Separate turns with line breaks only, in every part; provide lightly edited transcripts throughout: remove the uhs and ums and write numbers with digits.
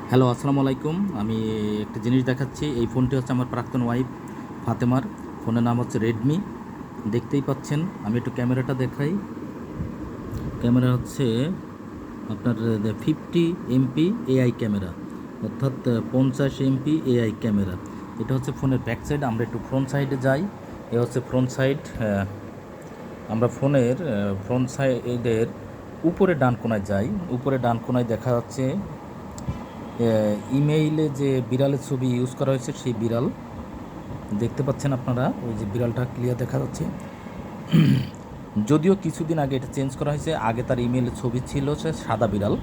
Hello, আসসালামু আলাইকুম। আমি একটা জিনিস দেখাচ্ছি। এই ফোনটি হচ্ছে আমার প্রাক্তন ওয়াইফ ফাতেমার। ফোনের নাম হচ্ছে রেডমি। দেখতেই পাচ্ছেন। আমি একটু ক্যামেরাটা দেখাই। ক্যামেরা হচ্ছে আপনার 50 MP এআই ক্যামেরা, অর্থাৎ 50 MP এআই ক্যামেরা। এটা হচ্ছে ফোনের ব্যাক সাইড। আমরা একটু ফ্রন্ট সাইডে যাই। এ হচ্ছে ফ্রন্ট সাইড। আমরা ফোনের ফ্রন্ট সাইডের উপরে ডান কোনায় যাই। উপরে ডান কোনায় দেখা যাচ্ছে ইমেইলে যে বিড়ালের ছবি ইউজ করা হয়েছে, সেই বিড়াল দেখতে পাচ্ছেন আপনারা। ওই যে বিড়ালটা ক্লিয়ার দেখা যাচ্ছে। যদিও কিছুদিন আগে এটা চেঞ্জ করা হয়েছে। আগে তার ইমেইলের ছবি ছিল সে সাদা বিড়াল।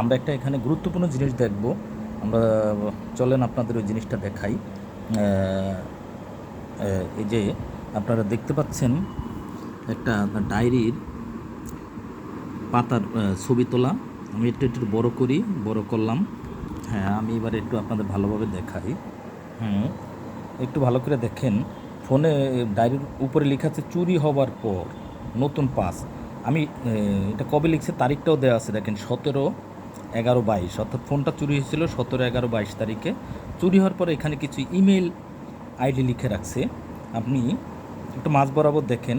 আমরা একটা এখানে গুরুত্বপূর্ণ জিনিস দেখব। আমরা চলেন আপনাদের ওই জিনিসটা দেখাই। এই যে আপনারা দেখতে পাচ্ছেন একটা ডায়েরির পাতার ছবি তোলা। আমি একটু একটু বড় করি, বড় করলাম। হ্যাঁ, আমি এবার একটু আপনাদের ভালোভাবে দেখাই। একটু ভালো করে দেখেন। ফোনে ডায়েরির উপরে লেখা আছে চুরি হওয়ার পর নতুন পাস। আমি এটা কবে লিখছে তারিখটাও দেওয়া আছে, দেখেন 17/11/22, অর্থাৎ ফোনটা চুরি হয়েছিল 17/11/22 তারিখে। চুরি হওয়ার পরে এখানে কিছু ইমেল আইডি লিখে রাখছে। আপনি একটু মাঝ বরাবর দেখেন,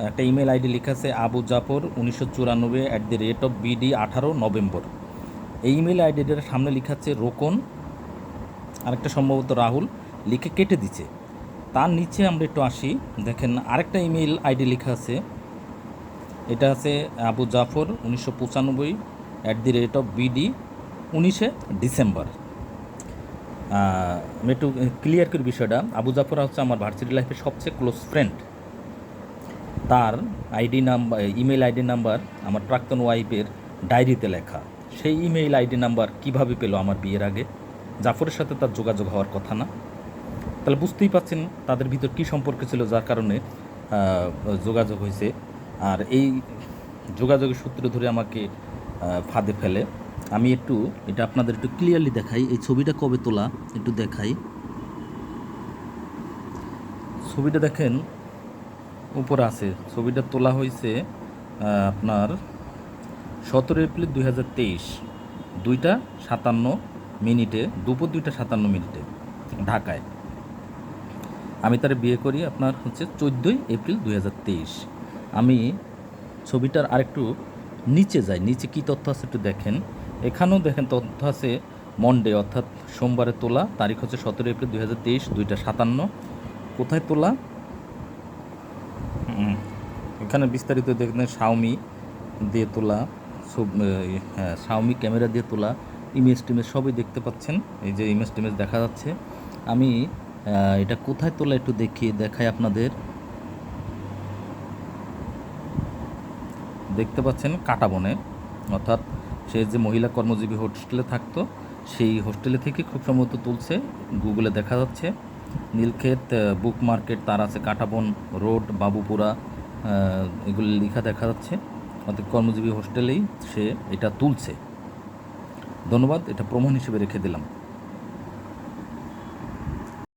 একটা ইমেল আইডি লেখা আছে আবু জাফর 1994@BD 18 নভেম্বর। এই ইমেল আইডিটার সামনে লেখা আছে রোকন, আরেকটা সম্ভবত রাহুল, লিখে কেটে দিচ্ছে। তার নিচে আমরা একটু আসি, দেখেন আরেকটা ইমেল আইডি লেখা আছে। এটা আছে আবু জাফর 1995@BD 19 ডিসেম্বর। আমি একটু ক্লিয়ার করি বিষয়টা। আবু জাফর হচ্ছে আমার ভার্সিটি লাইফের সবচেয়ে ক্লোজ ফ্রেন্ড। তার ID number, email ID number আমার প্রাক্তন ওয়াইফের ডায়েরিতে লেখা। সেই ইমেইল আইডি নাম্বার কিভাবে পেলো আমার বিয়ের আগে? জাফরের সাথে তার যোগাযোগ হওয়ার কথা না। তাহলে বুঝতেই পাচ্ছেন তাদের ভিতর কী সম্পর্ক ছিল, যার কারণে যোগাযোগ হয়েছে। আর এই যোগাযোগের সূত্র ধরে আমাকে ফাঁদে ফেলে। আমি একটু এটা আপনাদের একটু ক্লিয়ারলি দেখাই। এই ছবিটা কবে তোলা একটু দেখাই। ছবিটা দেখেন উপরে আছে। ছবিটা তোলা হয়েছে আপনার 17 এপ্রিল 2023, 2টা 57 মিনিটে, দুপুর 2টা 57 মিনিটে ঢাকায়। আমি তার বিয়ে করি আপনার হচ্ছে 14 এপ্রিল 2023। আমি ছবিটার আরেকটু নিচে যাই। নিচে কী তথ্য আছে একটু দেখেন। এখানেও দেখেন তথ্য আছে মন্ডে, অর্থাৎ সোমবারে তোলা। তারিখ হচ্ছে 17 এপ্রিল 2023, 2টা 57। কোথায় তোলা? এখানে বিস্তারিত দেখেন শাওমি দিয়ে তোলা, হ্যাঁ শাওমি ক্যামেরা দিয়ে তোলা। ইমেজ টিমেজ সবই দেখতে পাচ্ছেন। এই যে ইমেজ টিমেজ দেখা যাচ্ছে। আমি এটা কোথায় তোলা একটু দেখাই আপনাদের। দেখতে পাচ্ছেন কাঁটাবনে, অর্থাৎ সে যে মহিলা কর্মজীবী হোস্টেলে থাকতো, সেই হোস্টেলে থেকে খুব সম্ভবত তুলছে। গুগলে দেখা যাচ্ছে নীলক্ষেত বুক মার্কেট, তার আছে কাঁটাবন রোড, বাবুপুরা, এগুলো লেখা দেখা যাচ্ছে। অর্থাৎ কর্মজীবী হোস্টেলেই সে এটা তুলছে। ধন্যবাদ, এটা প্রমাণ হিসেবে রেখে দিলাম।